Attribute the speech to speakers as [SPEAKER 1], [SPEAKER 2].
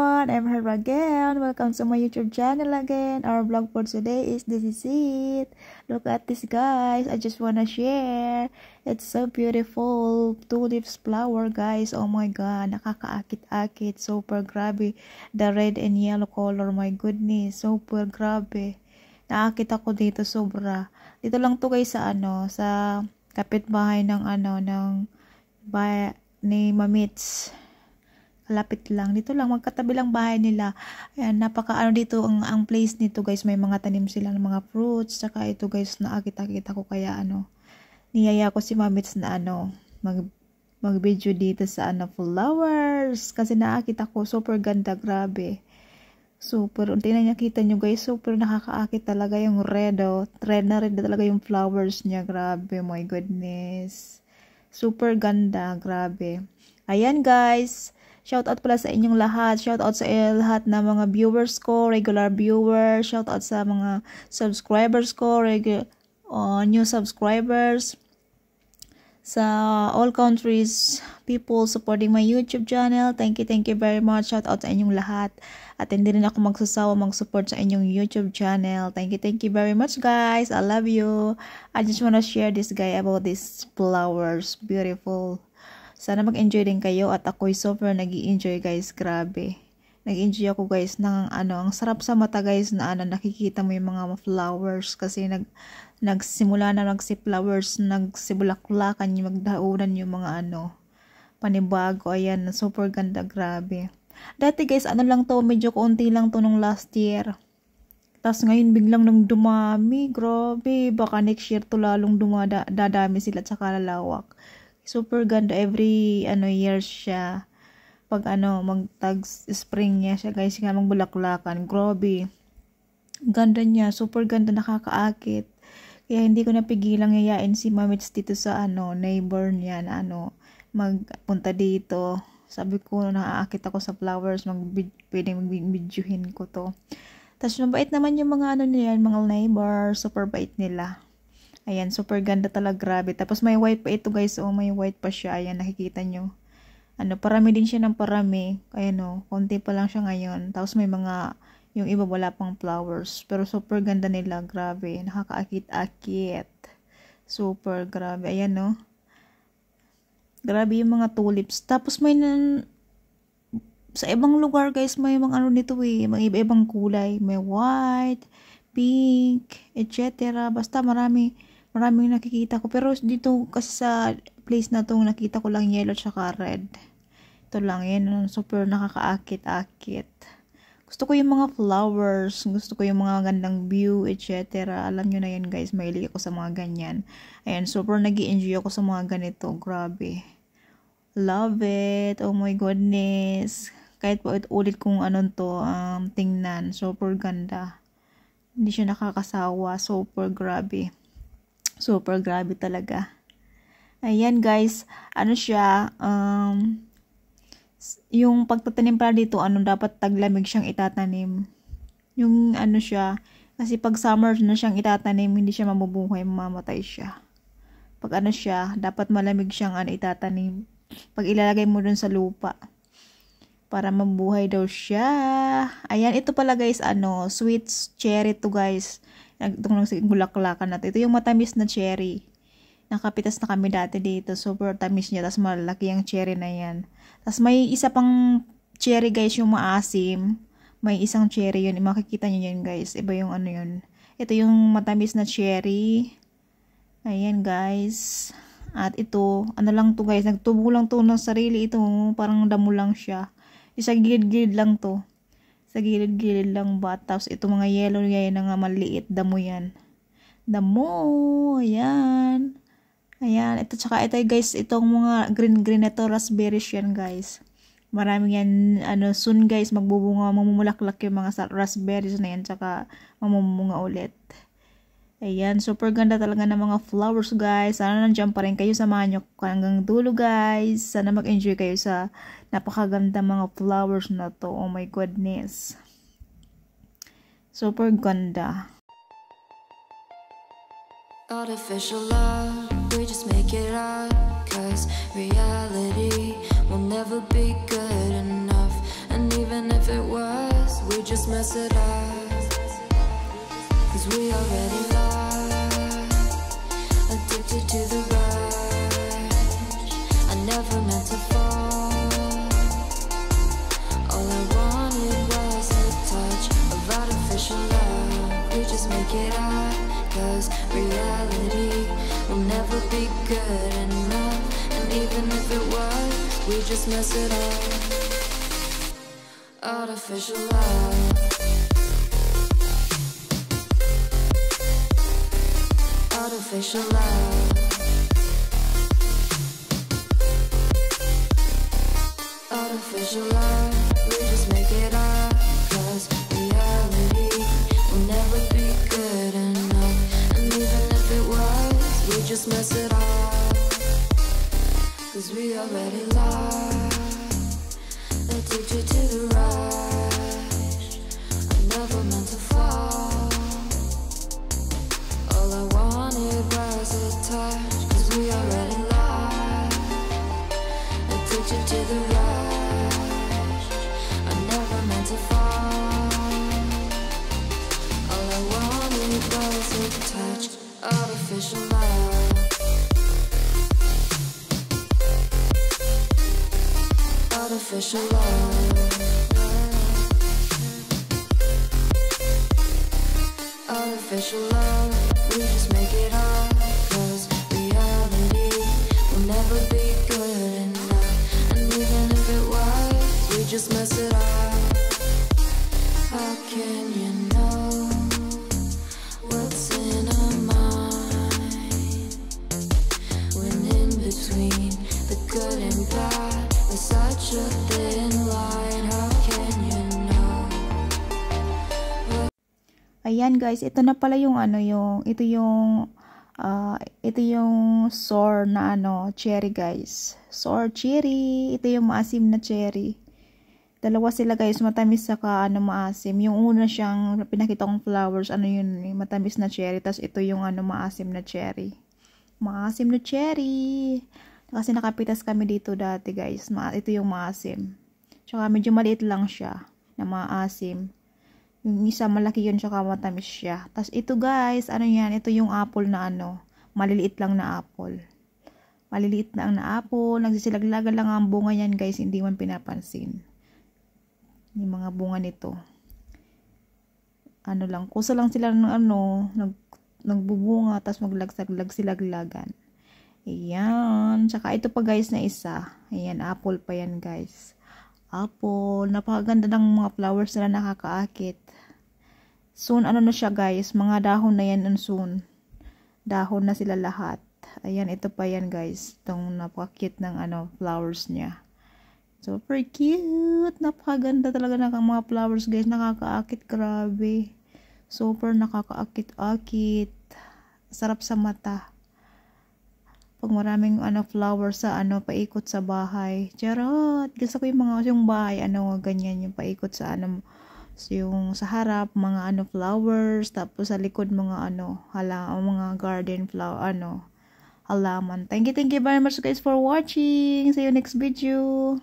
[SPEAKER 1] everyone, I'm here again. Welcome to my YouTube channel again. Our vlog for today is this is it. Look at this, guys. I just wanna share. It's so beautiful. Tulips flower, guys. Oh my god, nakakaakit-akit. Super grabe. The red and yellow color, my goodness. Super grabe. Naakit ako dito sobra. Dito lang to, guys, sa sa kapitbahay ng ni Mamits. Kalapit lang. Dito lang, magkatabi lang bahay nila. Ayan, dito ang place nito, guys. May mga tanim sila ng mga fruits. Saka ito, guys, naakit-akit ako. Kaya niyaya ko si Mamits na mag-video dito sa flowers. Kasi naakit ako. Super ganda, grabe. Super. Tingnan niya, kita nyo, guys. Super nakakaakit talaga yung red, oh. Red na talaga yung flowers niya. Grabe, my goodness. Super ganda, grabe. Ayan, guys. Shoutout pala sa inyong lahat. Shoutout sa lahat na mga viewers ko, regular viewers. Shoutout sa mga subscribers ko, new subscribers. Sa all countries, people supporting my YouTube channel. Thank you very much. Shoutout sa inyong lahat. At hindi rin ako magsasawa mag-support sa inyong YouTube channel. Thank you very much, guys. I love you. I just wanna share this about these flowers. Beautiful. Sana mag-enjoy din kayo at ako'y super nag-i-enjoy, guys. Grabe. Nag-enjoy ako, guys, ng ang sarap sa mata, guys, na nakikita mo yung mga flowers kasi nagsimula na flowers, nagsibulaklakan yung magdaunan yung mga panibago. Ayan, super ganda, grabe. Dati, guys, lang to, medyo konti lang to nung last year. Tapos ngayon biglang nang dumami, grabe. Baka next year to lalong dadami sila at saka lalawak. Super ganda every year siya. Pag magtag spring niya siya, guys, nga magbulaklakan. Grabe. Ganda niya, super ganda, nakakaakit. Kaya hindi ko napigilang yayain si Mamits dito sa neighbor niya na magpunta dito. Sabi ko, naaakit ako sa flowers, pwedeng mag-videohin ko to. Tapos mabait naman yung mga niyan, mga neighbor, super bait nila. Ayan, super ganda talaga, grabe. Tapos may white pa ito, guys. Oh, may white pa siya. Ayan, nakikita nyo. Parami din siya ng parami. Ayan, konti pa lang siya ngayon. Tapos may yung iba wala pang flowers. Pero super ganda nila, grabe. Nakakaakit-akit. Super, grabe. Ayan, grabe yung mga tulips. Tapos may sa ibang lugar, guys, may mga nito mga iba-ibang kulay. May white, pink, etc. Basta maraming nakikita ko. Pero dito kasi sa place na to, nakita ko lang yellow tsaka red. Ito lang, yan. Super nakakaakit-akit. Gusto ko yung mga flowers. Gusto ko yung mga gandang view, etc. Alam nyo na yan, guys. Mahilig ako sa mga ganyan. Ayan, super nag-i-enjoy ako sa mga ganito. Grabe. Love it. Oh my goodness. Kahit po ulit kung tingnan. Super ganda. Hindi siya nakakasawa. Super grabe. Super grabe talaga. Ayan, guys. Siya, yung pagtatanim pala dito, dapat taglamig siyang itatanim. Yung siya, kasi pag summer na siyang itatanim, hindi siya mabubuhay, mamamatay siya. Pag siya, dapat malamig siyang itatanim. Pag ilalagay mo dun sa lupa, para mabuhay daw siya. Ayan, ito pala, guys, sweet cherry to, guys. Itong bulaklakan natin. Ito yung matamis na cherry. Nakapitas na kami dati dito. Super tamis niya. Tapos malaki yung cherry na yan. Tapos may isa pang cherry, guys, yung maasim. May isang cherry yun. Makikita nyo yun, guys. Iba yung yun. Ito yung matamis na cherry. Ayan, guys. At ito, lang to, guys. Nagtubo lang to ng sarili. Ito, parang damo lang siya. Sa gilid-gilid lang to. Sa gilid-gilid lang ba. Tapos ito mga yellow yan na maliit. Damo yan. Damo. Ayan. Ayan. Ito tsaka ito, guys. Itong mga green na to. Raspberries yan, guys. Maraming yan. Soon, guys. Mamumulaklak yung mga raspberries na yan. Tsaka mamumunga ulit. Ayan. Super ganda talaga ng mga flowers, guys. Sana nandiyan pa rin kayo. Samahan nyo hanggang dulo, guys. Sana mag-enjoy kayo sa napakaganda mga flowers na to. Oh my goodness. Super ganda.
[SPEAKER 2] Artificial love, we just make it up, 'cause reality will never be good enough. And even if it just mess it up, 'cause we already lost, addicted to the rush. I never meant to fall. All I wanted was a touch of artificial love. We just make it up, 'cause reality will never be good enough. And even if it was, we just mess it up. Artificial love. Artificial love. Artificial love. We just make it up, 'cause reality will never be good enough. And even if it was, we just mess it up, 'cause we already lost, addicted to the rush. I never meant to fall. All I wanted was a touch, 'cause we already lost, addicted to the rush. I never meant to fall. All I wanted was a touch. Artificial love. Artificial love. Artificial love. We just make it up, 'cause reality will never be good enough. And even if it was, we just mess it up. How can you know what's in our mind, when in between the good and bad there's such a thin line? How can you know?
[SPEAKER 1] Ayan guys, ito na pala yung ito yung sour na cherry guys. Sour cherry, ito yung maasim na cherry. Dalawa sila guys, matamis saka maasim. Yung una siyang pinakita kong flowers, matamis na cherry, tas ito yung maasim na cherry. Maasim na cherry. Kasi nakapitas kami dito dati guys. Ito yung maasim. Tsaka medyo maliit lang siya na maasim. Yung isa malaki yun, tsaka matamis siya. Tas ito guys, yan? Ito yung apple na maliliit lang na apple. Maliliit lang na apple. Nagsisilaglagan lang ang bunga yan guys, hindi man pinapansin. Yung mga bunga nito. Kusa lang sila nagbubunga, tas silaglagan. Ayan. Tsaka ito pa guys na isa. Ayan, apple pa yan guys. Apple. Napakaganda ng mga flowers nila, nakakaakit. Soon, na siya guys. Mga dahon na yan soon. Dahon na sila lahat. Ayan, ito pa yan guys. Itong napaka-cute ng flowers niya. Super cute. Napakaganda talaga ng mga flowers guys. Nakakaakit. Grabe. Super nakakaakit-akit. Sarap sa mata. Pag maraming flowers sa paikot sa bahay. Charot. Gusto ko yung bahay ganyan yung paikot sa yung sa harap mga flowers, tapos sa likod mga mga garden flower halaman. Thank you very much guys for watching. See you next video.